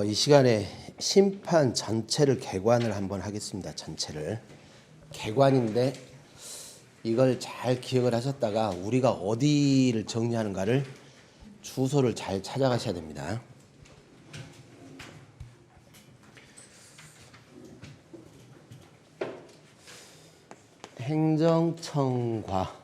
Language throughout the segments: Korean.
이 시간에 심판 전체를 개관을 한번 하겠습니다. 전체를. 개관인데 이걸 잘 기억을 하셨다가 우리가 어디를 정리하는가를 주소를 잘 찾아가셔야 됩니다. 행정청과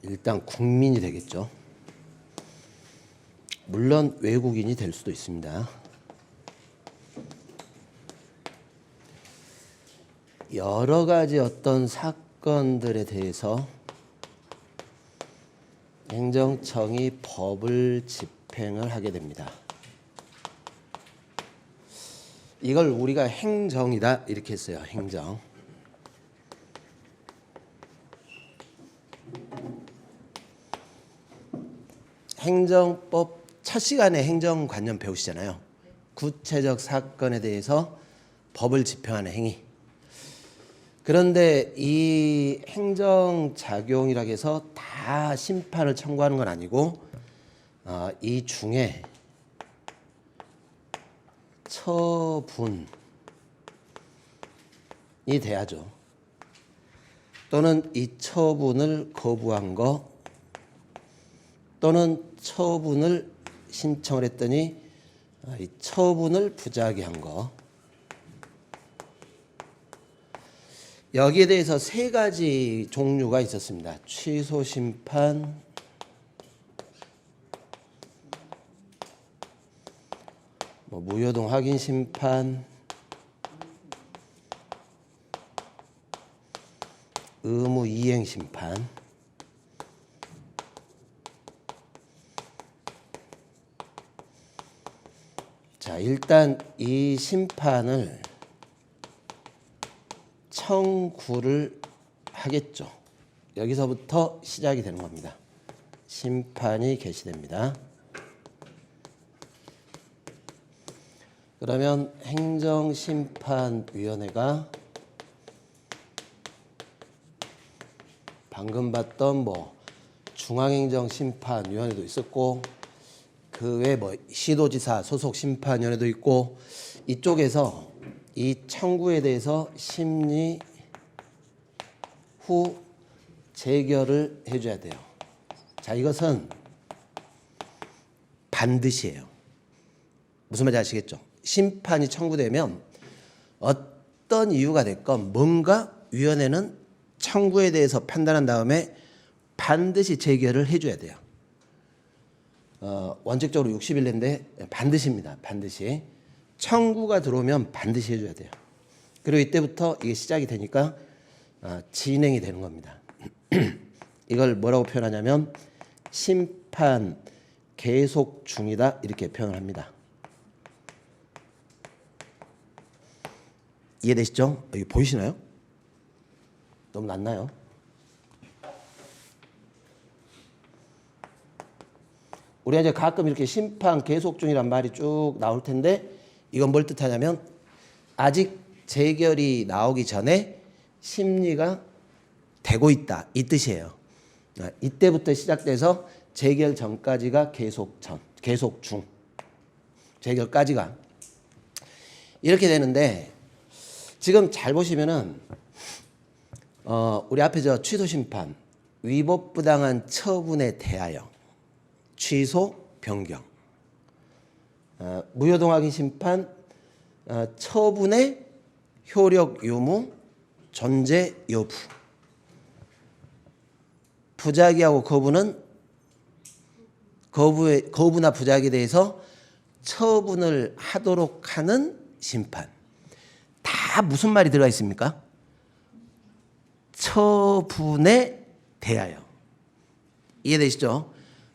일단 국민이 되겠죠. 물론 외국인이 될 수도 있습니다. 여러 가지 어떤 사건들에 대해서 행정청이 법을 집행을 하게 됩니다. 이걸 우리가 행정이다 이렇게 했어요. 행정. 행정법 첫 시간에 행정관념 배우시잖아요. 구체적 사건에 대해서 법을 집행하는 행위. 그런데 이 행정작용이라고 해서 다 심판을 청구하는 건 아니고 이 중에 처분이 돼야죠. 또는 이 처분을 거부한 거 또는 처분을 신청을 했더니 이 처분을 부작위 한 거. 여기에 대해서 세 가지 종류가 있었습니다. 취소 심판, 무효동 확인 심판, 의무 이행 심판. 자, 일단 이 심판을 청구를 하겠죠. 여기서부터 시작이 되는 겁니다. 심판이 개시됩니다. 그러면 행정심판위원회가 방금 봤던 중앙행정심판위원회도 있었고 그 외에 시도지사 소속 심판위원회도 있고 이쪽에서 이 청구에 대해서 심리 후 재결을 해줘야 돼요. 자, 이것은 반드시예요. 무슨 말인지 아시겠죠? 심판이 청구되면 어떤 이유가 됐건 뭔가 위원회는 청구에 대해서 판단한 다음에 반드시 재결을 해줘야 돼요. 원칙적으로 60일 내인데 반드시입니다. 반드시. 청구가 들어오면 반드시 해줘야 돼요. 그리고 이때부터 이게 시작이 되니까 진행이 되는 겁니다. 이걸 뭐라고 표현하냐면 심판 계속 중이다 이렇게 표현을 합니다. 이해되시죠? 여기 보이시나요? 너무 낮나요? 우리가 이제 가끔 이렇게 심판 계속 중이란 말이 쭉 나올 텐데 이건 뭘 뜻하냐면 아직 재결이 나오기 전에 심리가 되고 있다 이 뜻이에요. 이때부터 시작돼서 재결 전까지가 계속 중, 재결까지가 이렇게 되는데 지금 잘 보시면은 우리 앞에 저 취소 심판 위법 부당한 처분에 대하여 취소 변경 무효동 확인 심판 처분의 효력 유무 존재 여부 부작위하고 거부는 거부나 부작위에 대해서 처분을 하도록 하는 심판. 다 무슨 말이 들어가 있습니까? 처분에 대하여. 이해되시죠?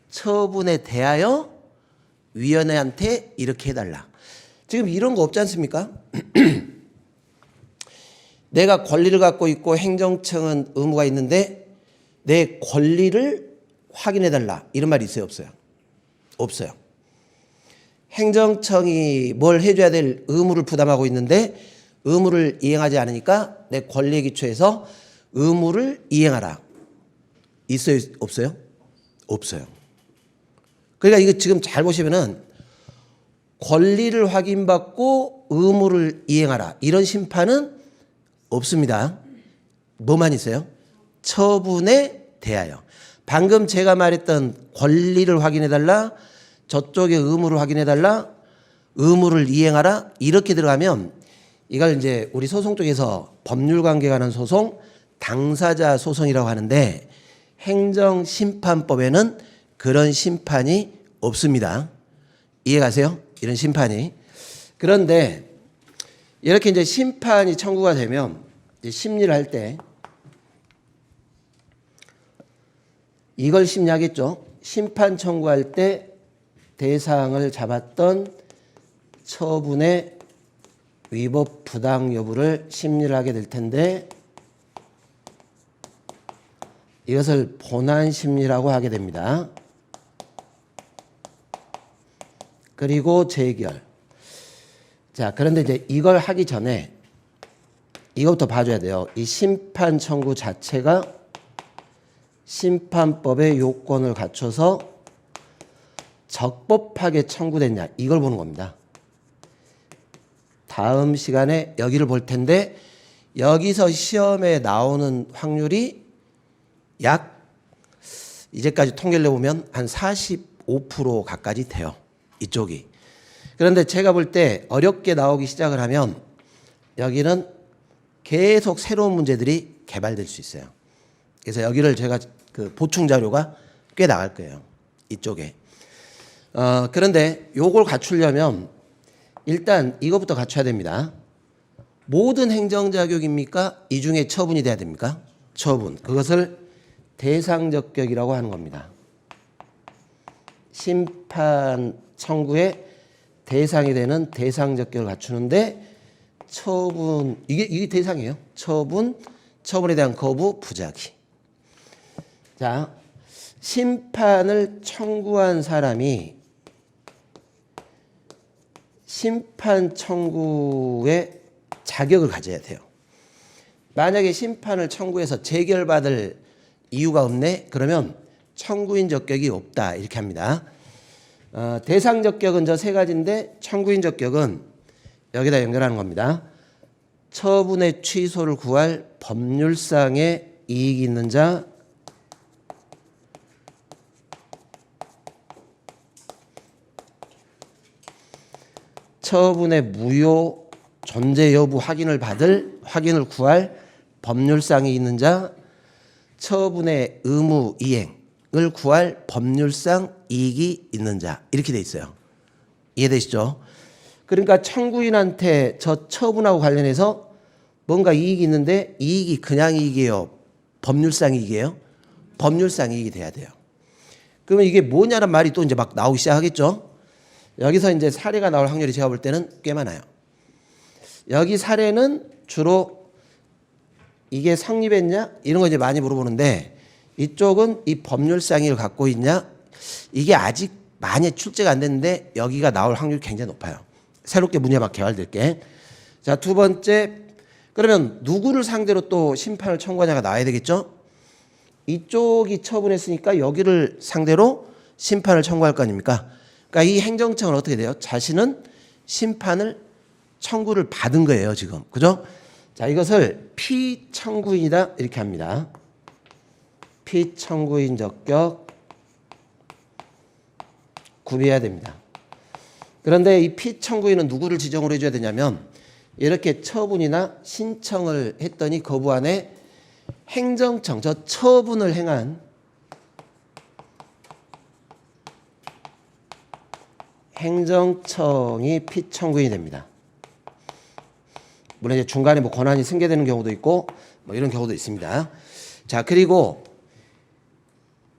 처분에 대하여 위원회한테 이렇게 해달라. 지금 이런 거 없지 않습니까? 내가 권리를 갖고 있고 행정청은 의무가 있는데 내 권리를 확인해달라. 이런 말이 있어요? 없어요? 없어요. 행정청이 뭘 해줘야 될 의무를 부담하고 있는데 의무를 이행하지 않으니까 내 권리에 기초해서 의무를 이행하라. 있어요? 없어요? 없어요. 그러니까 이거 지금 잘 보시면은 권리를 확인받고 의무를 이행하라. 이런 심판은 없습니다. 뭐만 있어요? 처분에 대하여. 방금 제가 말했던 권리를 확인해달라, 저쪽의 의무를 확인해달라, 의무를 이행하라 이렇게 들어가면 이걸 이제 우리 소송 쪽에서 법률관계 관한 소송, 당사자 소송이라고 하는데 행정심판법에는 그런 심판이 없습니다. 이해가세요? 이런 심판이. 그런데 이렇게 이제 심판이 청구가 되면 이제 심리를 할 때 이걸 심리하겠죠. 심판 청구할 때 대상을 잡았던 처분의 위법 부당 여부를 심리를 하게 될 텐데 이것을 본안 심리라고 하게 됩니다. 그리고 재결. 자, 그런데 이제 이걸 하기 전에 이것부터 봐줘야 돼요. 이 심판 청구 자체가 심판법의 요건을 갖춰서 적법하게 청구됐냐 이걸 보는 겁니다. 다음 시간에 여기를 볼 텐데 여기서 시험에 나오는 확률이 약 이제까지 통계를 내보면 한 45% 가까이 돼요. 이쪽이. 그런데 제가 볼 때 어렵게 나오기 시작을 하면 여기는 계속 새로운 문제들이 개발될 수 있어요. 그래서 여기를 제가 그 보충 자료가 꽤 나갈 거예요. 이쪽에. 그런데 요걸 갖추려면 일단 이것부터 갖춰야 됩니다. 모든 행정자격입니까? 이 중에 처분이 돼야 됩니까? 처분. 그것을 대상적격이라고 하는 겁니다. 심판 청구의 대상이 되는 대상적격을 갖추는데 처분, 이게 대상이에요. 처분에 대한 거부, 부작위. 자, 심판을 청구한 사람이 심판 청구의 자격을 가져야 돼요. 만약에 심판을 청구해서 재결받을 이유가 없네? 그러면 청구인 적격이 없다. 이렇게 합니다. 대상 적격은 저 세 가지인데 청구인 적격은 여기다 연결하는 겁니다. 처분의 취소를 구할 법률상의 이익이 있는 자, 처분의 무효 존재 여부 확인을 구할 법률상이 있는 자, 처분의 의무 이행을 구할 법률상 이익이 있는 자 이렇게 돼 있어요. 이해되시죠? 그러니까 청구인한테 저 처분하고 관련해서 뭔가 이익이 있는데 이익이 그냥 이익이에요? 법률상 이익이에요? 법률상 이익이 돼야 돼요. 그러면 이게 뭐냐는 말이 또 이제 막 나오기 시작하겠죠? 여기서 이제 사례가 나올 확률이 제가 볼 때는 꽤 많아요. 여기 사례는 주로 이게 성립했냐? 이런 거 이제 많이 물어보는데 이쪽은 이 법률상의를 갖고 있냐? 이게 아직 많이 출제가 안 됐는데 여기가 나올 확률이 굉장히 높아요. 새롭게 문제 막 개발될 게. 자, 두 번째. 그러면 누구를 상대로 또 심판을 청구하냐가 나와야 되겠죠? 이쪽이 처분했으니까 여기를 상대로 심판을 청구할 거 아닙니까? 그러니까 이 행정청은 어떻게 돼요? 자신은 심판을 청구를 받은 거예요, 지금. 그죠? 자, 이것을 피청구인이다 이렇게 합니다. 피청구인 적격 구비해야 됩니다. 그런데 이 피청구인은 누구를 지정을 해줘야 되냐면 이렇게 처분이나 신청을 했더니 거부안에 행정청, 저 처분을 행한 행정청이 피청구인이 됩니다. 물론 이제 중간에 뭐 권한이 승계되는 경우도 있고 뭐 이런 경우도 있습니다. 자, 그리고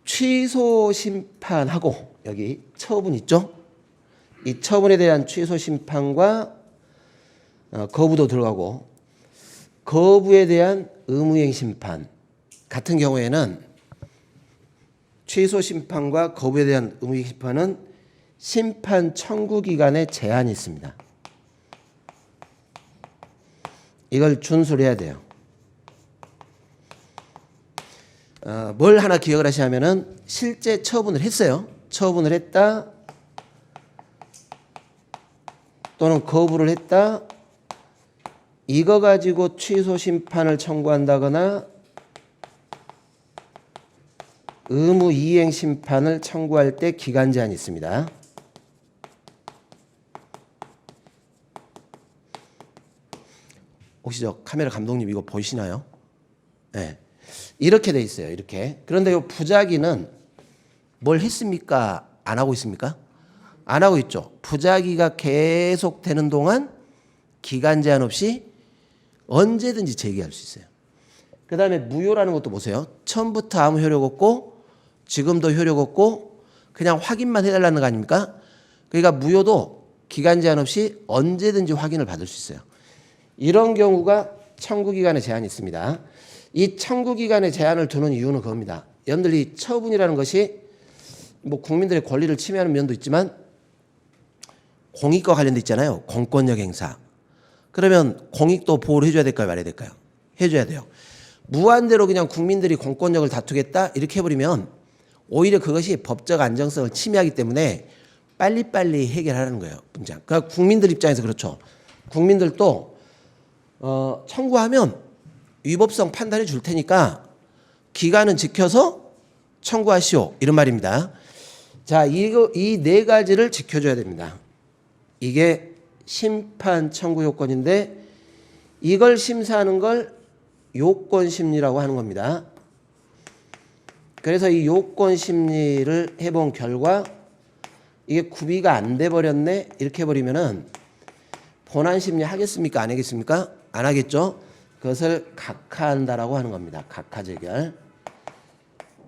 취소 심판하고 여기 처분 있죠? 이 처분에 대한 취소 심판과 거부도 들어가고 거부에 대한 의무이행 심판 같은 경우에는 취소 심판과 거부에 대한 의무이행 심판은 심판 청구 기간에 제한이 있습니다. 이걸 준수를 해야 돼요. 뭘 하나 기억을 하시냐면은 실제 처분을 했어요. 처분을 했다 또는 거부를 했다. 이거 가지고 취소 심판을 청구한다거나 의무 이행 심판을 청구할 때 기간 제한이 있습니다. 혹시 저 카메라 감독님 이거 보이시나요? 네. 이렇게 돼 있어요. 이렇게. 그런데 이 부작위는 뭘 했습니까? 안 하고 있습니까? 안 하고 있죠. 부작위가 계속 되는 동안 기간 제한 없이 언제든지 제기할 수 있어요. 그 다음에 무효라는 것도 보세요. 처음부터 아무 효력 없고 지금도 효력 없고 그냥 확인만 해달라는 거 아닙니까? 그러니까 무효도 기간 제한 없이 언제든지 확인을 받을 수 있어요. 이런 경우가 청구기간에 제한이 있습니다. 이 청구기간에 제한을 두는 이유는 그겁니다. 여러분들 이 처분이라는 것이 뭐 국민들의 권리를 침해하는 면도 있지만 공익과 관련돼 있잖아요. 공권력 행사. 그러면 공익도 보호를 해줘야 될까요? 말해야 될까요? 해줘야 돼요. 무한대로 그냥 국민들이 공권력을 다투겠다 이렇게 해버리면 오히려 그것이 법적 안정성을 침해하기 때문에 빨리빨리 해결하라는 거예요. 문장. 그러니까 국민들 입장에서 그렇죠. 국민들도 청구하면 위법성 판단해 줄 테니까 기간은 지켜서 청구하시오. 이런 말입니다. 자, 이 네 가지를 지켜줘야 됩니다. 이게 심판 청구 요건인데 이걸 심사하는 걸 요건 심리라고 하는 겁니다. 그래서 이 요건 심리를 해본 결과 이게 구비가 안 돼 버렸네 이렇게 해버리면은 본안 심리 하겠습니까? 안 하겠습니까? 안 하겠죠? 그것을 각하한다라고 하는 겁니다. 각하 재결.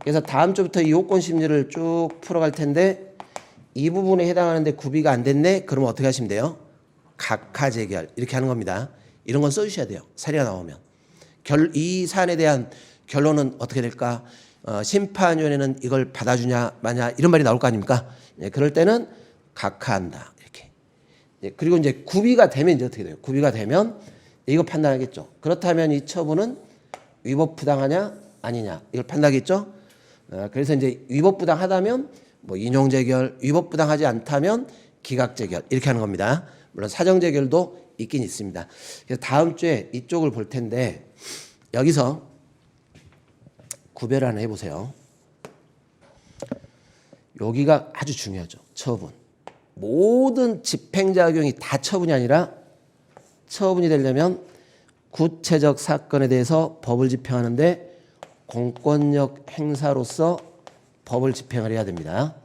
그래서 다음 주부터 이 요건 심리를 쭉 풀어갈 텐데 이 부분에 해당하는데 구비가 안 됐네? 그러면 어떻게 하시면 돼요? 각하 재결 이렇게 하는 겁니다. 이런 건 써주셔야 돼요. 사례가 나오면. 이 사안에 대한 결론은 어떻게 될까? 심판위원회는 이걸 받아주냐 마냐 이런 말이 나올 거 아닙니까? 예, 그럴 때는 각하한다 이렇게. 예, 그리고 이제 구비가 되면 이제 어떻게 돼요? 구비가 되면 이거 판단하겠죠. 그렇다면 이 처분은 위법 부당하냐 아니냐 이걸 판단하겠죠. 그래서 이제 위법 부당하다면 뭐 인용 재결, 위법 부당하지 않다면 기각 재결 이렇게 하는 겁니다. 물론 사정 재결도 있긴 있습니다. 그래서 다음 주에 이쪽을 볼 텐데 여기서 구별 하나 해보세요. 여기가 아주 중요하죠. 처분. 모든 집행작용이 다 처분이 아니라 처분이 되려면 구체적 사건에 대해서 법을 집행하는데 공권력 행사로서 법을 집행을 해야 됩니다.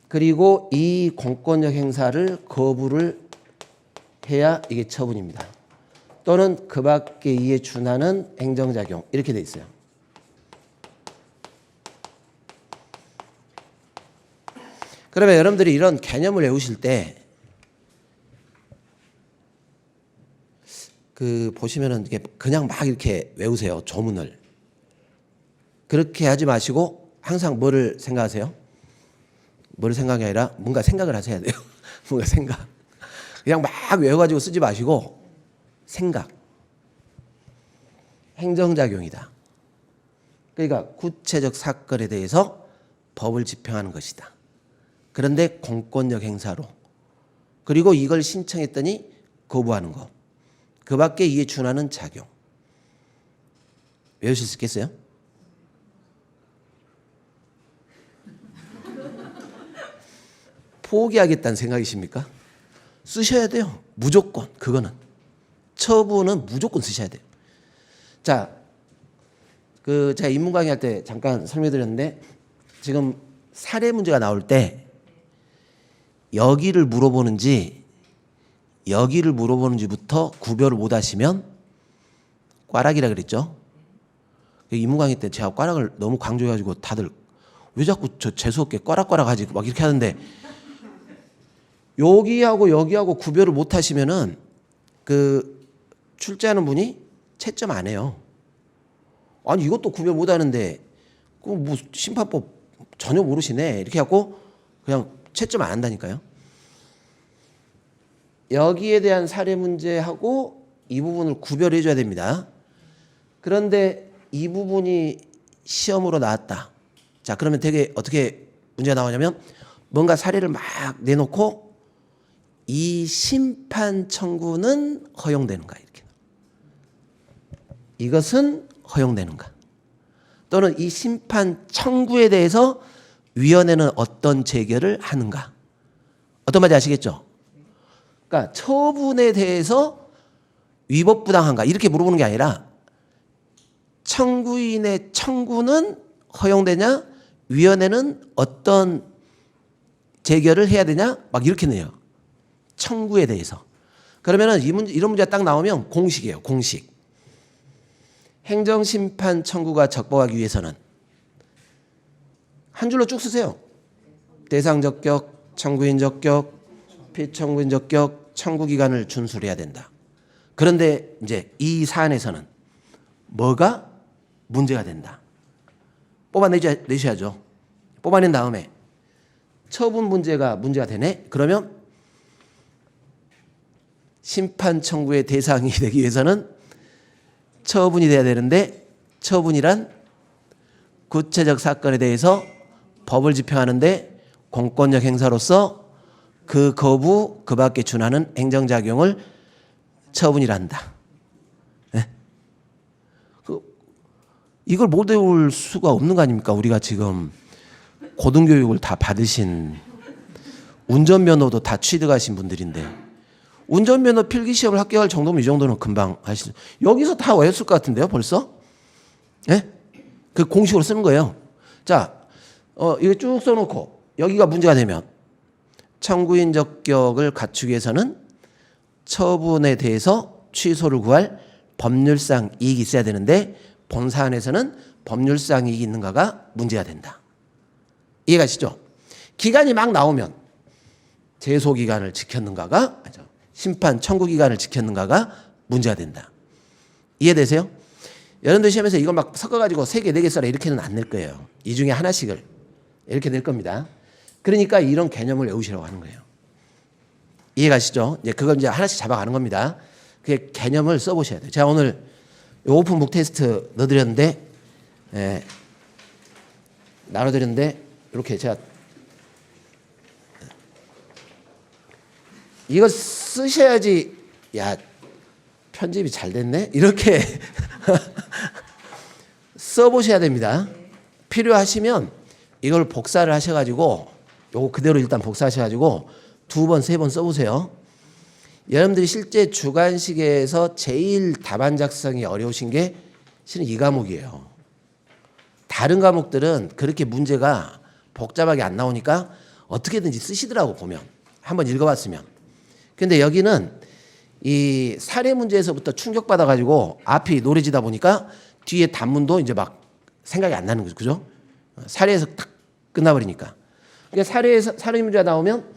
그리고 이 공권력 행사를 거부를 해야 이게 처분입니다. 또는 그 밖에 이에 준하는 행정작용 이렇게 돼 있어요. 그러면 여러분들이 이런 개념을 외우실 때 보시면은 이게 그냥 막 이렇게 외우세요. 조문을. 그렇게 하지 마시고 항상 뭐를 생각하세요? 뭐를 생각이 아니라 뭔가 생각을 하셔야 돼요. 뭔가 생각. 그냥 막 외워가지고 쓰지 마시고 생각. 행정작용이다. 그러니까 구체적 사건에 대해서 법을 집행하는 것이다. 그런데 공권력 행사로. 그리고 이걸 신청했더니 거부하는 것. 그 밖에 이에 준하는 작용. 외우실 수 있겠어요? 포기하겠다는 생각이십니까? 쓰셔야 돼요. 무조건. 그거는. 처분은 무조건 쓰셔야 돼요. 자, 제가 인문 강의할 때 잠깐 설명드렸는데 지금 사례 문제가 나올 때 여기를 물어보는지부터 구별을 못 하시면 꽈락이라 그랬죠. 인문 강의 때 제가 꽈락을 너무 강조해가지고 다들 왜 자꾸 저 재수없게 꽈락꽈락 하지 막 이렇게 하는데 여기하고 구별을 못 하시면은 출제하는 분이 채점 안 해요. 아니 이것도 구별 못 하는데 뭐 심판법 전혀 모르시네 이렇게 하고 그냥 채점 안 한다니까요. 여기에 대한 사례 문제하고 이 부분을 구별해 줘야 됩니다. 그런데 이 부분이 시험으로 나왔다. 자, 그러면 되게 어떻게 문제가 나오냐면 뭔가 사례를 막 내놓고 이 심판 청구는 허용되는가 이렇게. 이것은 허용되는가. 또는 이 심판 청구에 대해서 위원회는 어떤 재결을 하는가. 어떤 말인지 아시겠죠? 그러니까 처분에 대해서 위법부당한가 이렇게 물어보는 게 아니라 청구인의 청구는 허용되냐, 위원회는 어떤 재결을 해야 되냐, 막 이렇게 내요. 청구에 대해서. 그러면은 이런 문제가 딱 나오면 공식이에요. 공식. 행정심판 청구가 적법하기 위해서는 한 줄로 쭉 쓰세요. 대상 적격, 청구인 적격, 피청구인 적격, 청구기간을 준수해야 된다. 그런데 이제 이 사안에서는 뭐가 문제가 된다. 뽑아내셔야죠. 뽑아낸 다음에 처분 문제가 되네. 그러면 심판 청구의 대상이 되기 위해서는 처분이 돼야 되는데 처분이란 구체적 사건에 대해서 법을 집행하는데 공권력 행사로서 그 거부, 그 밖에 준하는 행정작용을 처분이란다. 네? 이걸 못 외울 수가 없는 거 아닙니까? 우리가 지금 고등교육을 다 받으신 운전면허도 다 취득하신 분들인데 운전면허 필기시험을 합격할 정도면 이 정도는 금방 하시죠. 여기서 다 외웠을 것 같은데요 벌써? 예? 그 공식으로 쓰는 거예요. 자, 이거 쭉 써놓고 여기가 문제가 되면 청구인 적격을 갖추기 위해서는 처분에 대해서 취소를 구할 법률상 이익이 있어야 되는데 본 사안에서는 법률상 이익이 있는가가 문제가 된다. 이해가시죠? 기간이 막 나오면 제소기간을 지켰는가가 심판 청구기간을 지켰는가가 문제가 된다. 이해되세요? 여러분들 시험에서 이걸 막 섞어가지고 3개, 4개 써라 이렇게는 안 낼 거예요. 이 중에 하나씩을 이렇게 낼 겁니다. 그러니까 이런 개념을 외우시라고 하는 거예요. 이해가시죠? 이제 그걸 이제 하나씩 잡아가는 겁니다. 그 개념을 써보셔야 돼요. 제가 오늘 오픈북 테스트 넣어드렸는데, 나눠드렸는데, 이렇게 제가 이거 쓰셔야지, 야, 편집이 잘 됐네? 이렇게 써보셔야 됩니다. 필요하시면 이걸 복사를 하셔가지고, 요거 그대로 일단 복사하셔가지고, 2번, 3번 써보세요. 여러분들이 실제 주관식에서 제일 답안 작성이 어려우신 게 실은 이 과목이에요. 다른 과목들은 그렇게 문제가 복잡하게 안 나오니까 어떻게든지 쓰시더라고 보면. 한번 읽어봤으면. 근데 여기는 이 사례 문제에서부터 충격받아가지고 앞이 노래지다 보니까 뒤에 단문도 이제 막 생각이 안 나는 거죠. 그죠? 사례에서 딱 끝나버리니까. 그러니까 사례 문제가 나오면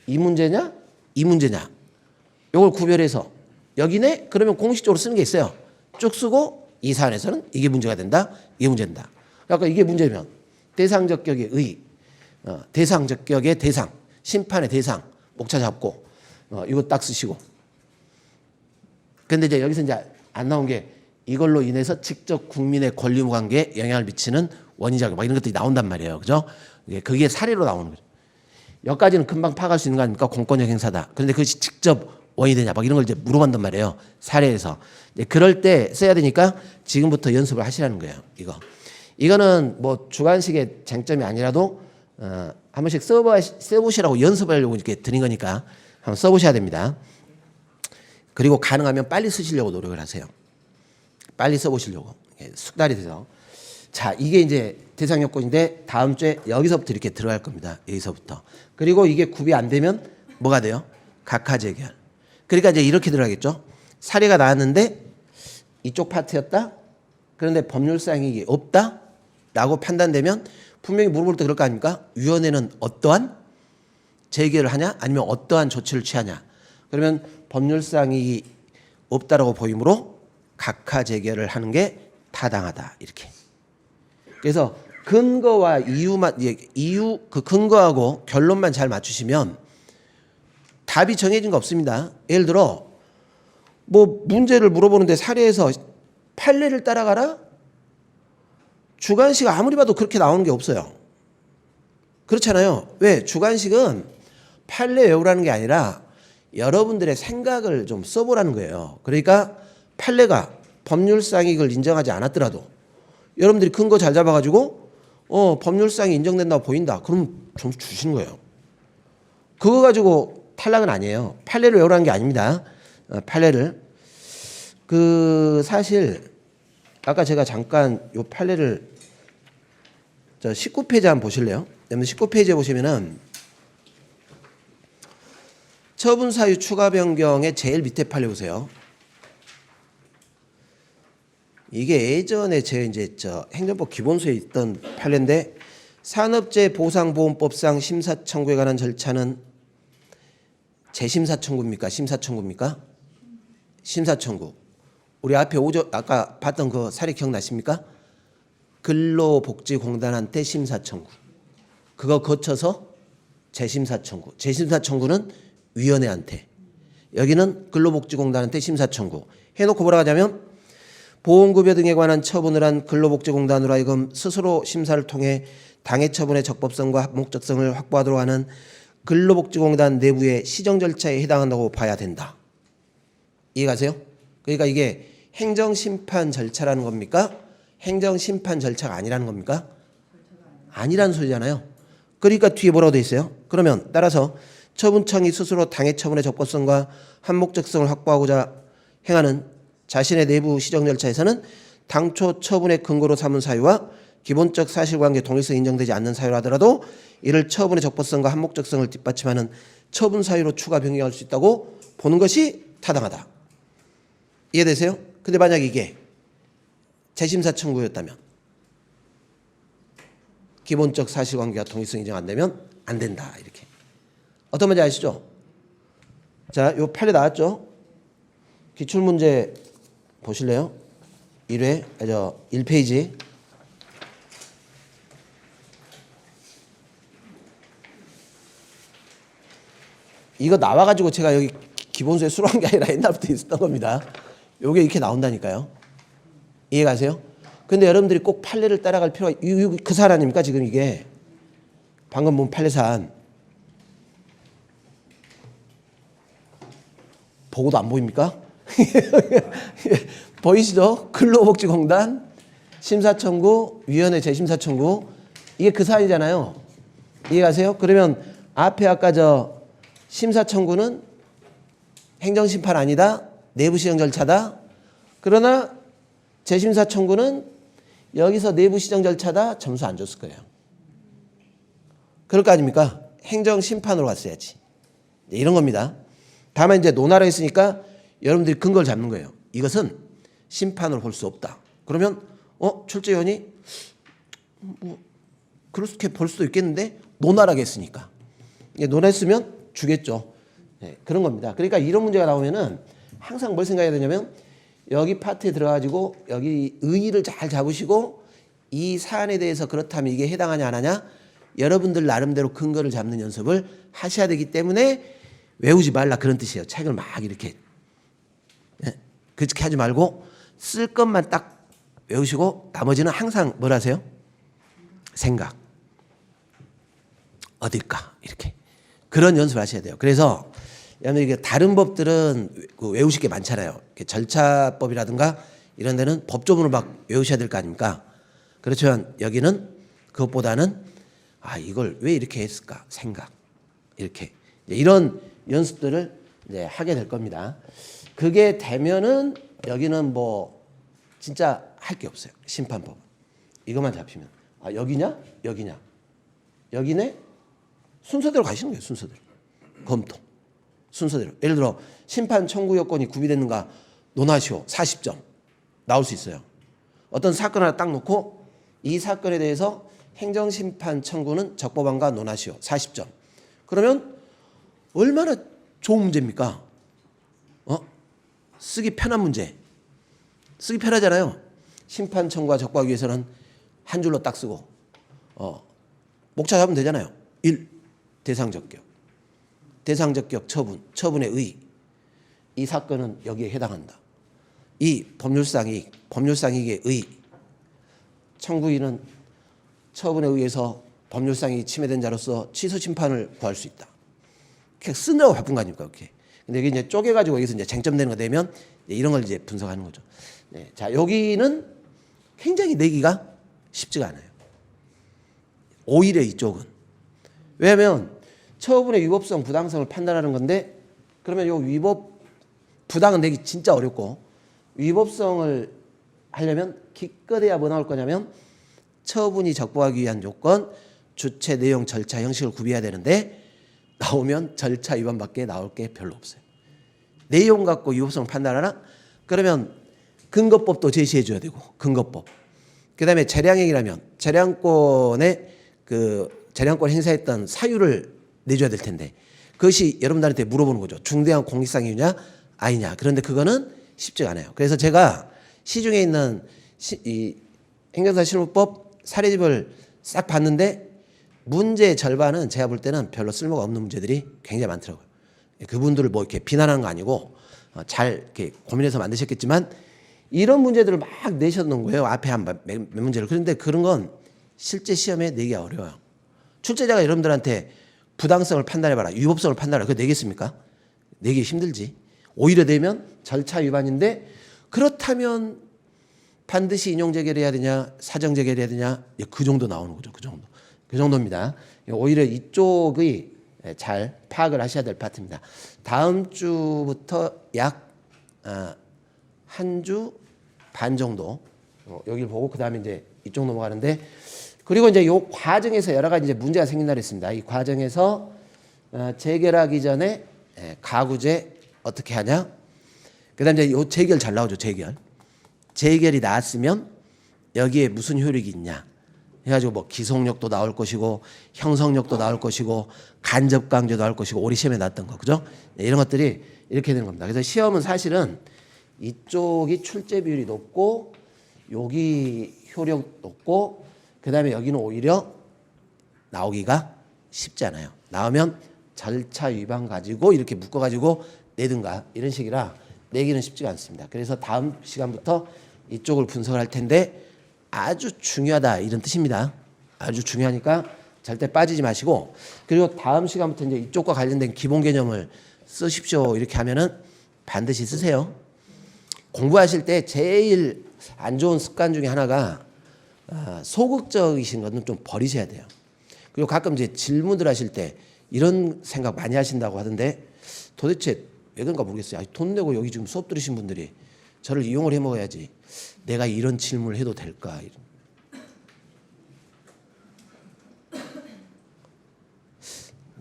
이 문제냐? 이 문제냐? 요걸 구별해서 여기네? 그러면 공식적으로 쓰는 게 있어요. 쭉 쓰고 이 사안에서는 이게 문제가 된다. 이게 문제된다. 그러니까 이게 문제면 대상 적격의 의, 대상 적격의 대상, 심판의 대상 목차 잡고 이거 딱 쓰시고. 근데 이제 여기서 이제 안 나온 게 이걸로 인해서 직접 국민의 권리 관계에 영향을 미치는 원인작용 막 이런 것들이 나온단 말이에요. 그죠? 그게 사례로 나오는 거죠. 여기까지는 금방 파악할 수 있는 거 아닙니까? 공권력 행사다. 그런데 그것이 직접 원인이 되냐 막 이런 걸 이제 물어본단 말이에요. 사례에서. 그럴 때 써야 되니까 지금부터 연습을 하시라는 거예요. 이거는 뭐 주관식의 쟁점이 아니라도 한 번씩 써보시라고 연습하려고 이렇게 드린 거니까 한번 써보셔야 됩니다. 그리고 가능하면 빨리 쓰시려고 노력을 하세요. 빨리 써보시려고. 숙달이 돼서. 자, 이게 이제 대상 요건인데 다음 주에 여기서부터 이렇게 들어갈 겁니다. 여기서부터. 그리고 이게 구비 안 되면 뭐가 돼요? 각하 재결. 그러니까 이제 이렇게 들어가겠죠. 사례가 나왔는데 이쪽 파트였다. 그런데 법률상 이익이 없다. 라고 판단되면 분명히 물어볼 때 그럴 거 아닙니까? 위원회는 어떠한 재결을 하냐? 아니면 어떠한 조치를 취하냐? 그러면 법률상 이익이 없다라고 보이므로 각하 재결을 하는 게 타당하다. 이렇게. 그래서 근거와 이유 그 근거하고 결론만 잘 맞추시면 답이 정해진 거 없습니다. 예를 들어 뭐 문제를 물어보는데 사례에서 판례를 따라가라? 주관식 아무리 봐도 그렇게 나오는 게 없어요. 그렇잖아요. 왜? 주관식은 판례 외우라는 게 아니라 여러분들의 생각을 좀 써보라는 거예요. 그러니까 판례가 법률상이 이걸 인정하지 않았더라도 여러분들이 근거 잘 잡아가지고 법률상이 인정된다고 보인다. 그럼 점수 주시는 거예요. 그거 가지고 탈락은 아니에요. 판례를 외우라는 게 아닙니다. 판례를. 사실 아까 제가 잠깐 요 판례를 19페이지 한번 보실래요? 19페이지에 보시면은 처분 사유 추가 변경의 제일 밑에 판례 보세요. 이게 예전에 제 행정법 기본소에 있던 판례인데 산업재해 보상보험법상 심사 청구에 관한 절차는 재심사 청구입니까? 심사 청구입니까? 심사 청구. 우리 앞에 아까 봤던 그 사례 기억나십니까? 근로복지공단한테 심사 청구. 그거 거쳐서 재심사 청구. 재심사 청구는 위원회한테. 여기는 근로복지공단한테 심사 청구. 해놓고 뭐라 하자면 보험급여 등에 관한 처분을 한 근로복지공단으로 하여금 스스로 심사를 통해 당해 처분의 적법성과 목적성을 확보하도록 하는 근로복지공단 내부의 시정 절차에 해당한다고 봐야 된다. 이해가세요? 그러니까 이게 행정심판 절차라는 겁니까? 행정심판 절차가 아니라는 겁니까? 아니라는 소리잖아요. 그러니까 뒤에 뭐라고 돼 있어요? 그러면 따라서 처분청이 스스로 당해 처분의 적법성과 한목적성을 확보하고자 행하는 자신의 내부 시정 절차에서는 당초 처분의 근거로 삼은 사유와 기본적 사실관계 동일성이 인정되지 않는 사유라 하더라도 이를 처분의 적법성과 한목적성을 뒷받침하는 처분 사유로 추가 변경할 수 있다고 보는 것이 타당하다. 이해되세요? 근데 만약 이게 재심사 청구였다면 기본적 사실관계와 동일성이 인정 안 되면 안 된다. 이렇게. 어떤 말인지 아시죠? 자, 요 판례 나왔죠? 기출문제 보실래요? 1페이지. 이거 나와가지고 제가 여기 기본소에 수록한 게 아니라 옛날부터 있었던 겁니다. 요게 이렇게 나온다니까요. 이해가세요? 근데 여러분들이 꼭 판례를 따라갈 필요가, 그 사안 아닙니까? 지금 이게. 방금 본 판례사안. 보고도 안 보입니까? 보이시죠? 근로복지공단, 심사청구, 위원회 재심사청구. 이게 그 사안이잖아요. 이해가세요? 그러면 앞에 아까 심사청구는 행정심판 아니다. 내부시정 절차다. 그러나 재심사청구는 여기서 내부시정 절차다. 점수 안 줬을 거예요. 그럴 거 아닙니까? 행정심판으로 갔어야지. 이런 겁니다. 다만 이제 논하라 했으니까 여러분들이 근거를 잡는 거예요. 이것은 심판으로 볼 수 없다. 그러면 출제위원이 그렇게 볼 수도 있겠는데 논하라고 했으니까. 논했으면 주겠죠. 네, 그런 겁니다. 그러니까 이런 문제가 나오면은 항상 뭘 생각해야 되냐면 여기 파트에 들어가지고 여기 의의를 잘 잡으시고 이 사안에 대해서 그렇다면 이게 해당하냐 안 하냐 여러분들 나름대로 근거를 잡는 연습을 하셔야 되기 때문에 외우지 말라 그런 뜻이에요. 책을 막 이렇게. 그렇게 하지 말고 쓸 것만 딱 외우시고 나머지는 항상 뭘 하세요? 생각. 어딜까? 이렇게. 그런 연습을 하셔야 돼요. 그래서 이게 다른 법들은 외우실 게 많잖아요. 절차법이라든가 이런 데는 법조문을 막 외우셔야 될 거 아닙니까? 그렇지만 여기는 그것보다는 이걸 왜 이렇게 했을까? 생각. 이렇게. 이런 연습들을 이제 하게 될 겁니다. 그게 되면은 여기는 뭐 진짜 할 게 없어요. 심판법은. 이것만 잡히면. 여기냐? 여기냐? 여기네? 순서대로 가시는 거예요. 순서대로. 검토. 순서대로. 예를 들어 심판 청구 요건이 구비됐는가 논하시오. 40점. 나올 수 있어요. 어떤 사건 하나 딱 놓고 이 사건에 대해서 행정심판 청구는 적법한가 논하시오. 40점. 그러면 얼마나 좋은 문제입니까? 쓰기 편한 문제. 쓰기 편하잖아요. 심판 청구가 적법하기 위해서는 한 줄로 딱 쓰고 목차 잡으면 되잖아요. 1. 대상적격. 대상적격 처분. 처분의 의. 이 사건은 여기에 해당한다. 이 법률상이익의 의, 청구인은 처분에 의해서 법률상이 침해된 자로서 취소 심판을 구할 수 있다. 그냥 쓰느라고 바쁜 거 아닙니까? 그렇게. 근데 이게 이제 쪼개가지고 여기서 이제 쟁점되는 거 되면 이런 걸 이제 분석하는 거죠. 네. 자, 여기는 굉장히 내기가 쉽지가 않아요. 오히려 이쪽은. 왜냐하면 처분의 위법성, 부당성을 판단하는 건데, 그러면 요 위법, 부당은 내기 진짜 어렵고, 위법성을 하려면 기껏해야 뭐 나올 거냐면 처분이 적법하기 위한 요건, 주체, 내용, 절차, 형식을 구비해야 되는데 나오면 절차 위반밖에 나올 게 별로 없어요. 내용 갖고 위법성을 판단하나? 그러면 근거법도 제시해 줘야 되고, 근거법. 그다음에 재량행위라면 재량권의 재량권 행사했던 사유를 내줘야 될 텐데, 그것이 여러분들한테 물어보는 거죠. 중대한 공익상 이유냐 아니냐. 그런데 그거는 쉽지가 않아요. 그래서 제가 시중에 있는 이 행정사실무법 사례집을 싹 봤는데 문제의 절반은 제가 볼 때는 별로 쓸모가 없는 문제들이 굉장히 많더라고요. 그분들을 뭐 이렇게 비난하는 거 아니고 잘 이렇게 고민해서 만드셨겠지만 이런 문제들을 막 내셨는 거예요. 앞에 한 몇 문제를. 그런데 그런 건 실제 시험에 내기가 어려워요. 출제자가 여러분들한테 부당성을 판단해봐라, 위법성을 판단해라, 그거 내겠습니까? 내기 힘들지. 오히려 내면 절차 위반인데, 그렇다면 반드시 인용 재결해야 되냐, 사정 재결해야 되냐, 그 정도 나오는 거죠. 그 정도입니다. 오히려 이쪽의 잘 파악을 하셔야 될 파트입니다. 다음 주부터 약 한 주 반 정도 여기를 보고 그 다음에 이제 이쪽 넘어가는데, 그리고 이제 요 과정에서 여러 가지 이제 문제가 생긴다 그랬습니다. 이 과정에서 재결하기 전에 가구제 어떻게 하냐? 그다음에 이제 요 재결 잘 나오죠. 재결이 나왔으면 여기에 무슨 효력이 있냐? 해가지고 뭐 기속력도 나올 것이고 형성력도 나올 것이고 간접강제도 나올 것이고 우리 시험에 나왔던 거, 그죠? 이런 것들이 이렇게 되는 겁니다. 그래서 시험은 사실은 이쪽이 출제 비율이 높고 여기 효력 높고 그다음에 여기는 오히려 나오기가 쉽지 않아요. 나오면 절차 위반 가지고 이렇게 묶어가지고 내든가 이런 식이라 내기는 쉽지가 않습니다. 그래서 다음 시간부터 이쪽을 분석을 할 텐데 아주 중요하다 이런 뜻입니다. 아주 중요하니까 절대 빠지지 마시고, 그리고 다음 시간부터 이제 이쪽과 관련된 기본 개념을 쓰십시오 이렇게 하면은 반드시 쓰세요. 공부하실 때 제일 안 좋은 습관 중에 하나가 소극적이신 것은 좀 버리셔야 돼요. 그리고 가끔 이제 질문들 하실 때 이런 생각 많이 하신다고 하던데 도대체 왜 그런가 모르겠어요. 돈 내고 여기 지금 수업 들으신 분들이 저를 이용을 해 먹어야지 내가 이런 질문을 해도 될까?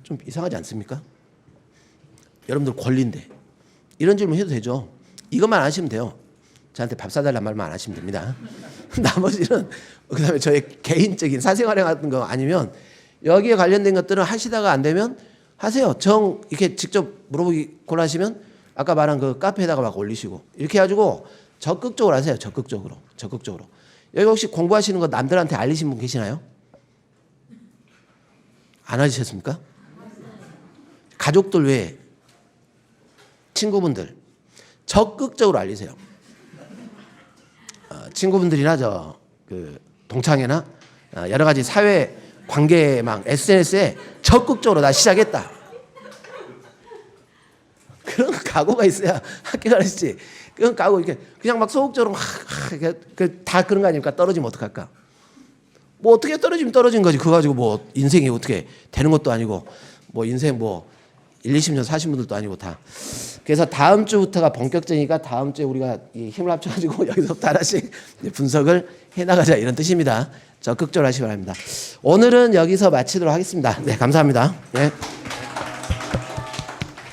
좀 이상하지 않습니까? 여러분들 권리인데 이런 질문 해도 되죠. 이것만 안 하시면 돼요. 저한테 밥 사달란 말만 안 하시면 됩니다. 나머지는 그다음에 저의 개인적인 사생활에 같은 거 아니면 여기에 관련된 것들은 하시다가 안 되면 하세요. 이렇게 직접 물어보기 곤하시면 아까 말한 그 카페에다가 막 올리시고 이렇게 해가지고 적극적으로 하세요. 적극적으로. 여기 혹시 공부하시는 거 남들한테 알리신 분 계시나요? 안 하셨습니까? 가족들 외에 친구분들 적극적으로 알리세요. 친구분들이나 동창회나 여러 가지 사회 관계망 SNS에 적극적으로 나 시작했다. 그런 각오가 있어야 학교 가르치지. 그런 각오 이렇게 그냥 막 소극적으로 다 그런 거 아닙니까? 떨어지면 어떡할까? 뭐 어떻게 떨어지면 떨어진 거지. 그거 가지고 뭐 인생이 어떻게 되는 것도 아니고 뭐 인생 뭐 1, 20년 사신 분들도 아니고 다. 그래서 다음 주부터가 본격적이니까 다음 주에 우리가 힘을 합쳐가지고 여기서부터 하나씩 분석을 해나가자 이런 뜻입니다. 적극적으로 하시기 바랍니다. 오늘은 여기서 마치도록 하겠습니다. 네, 감사합니다. 네.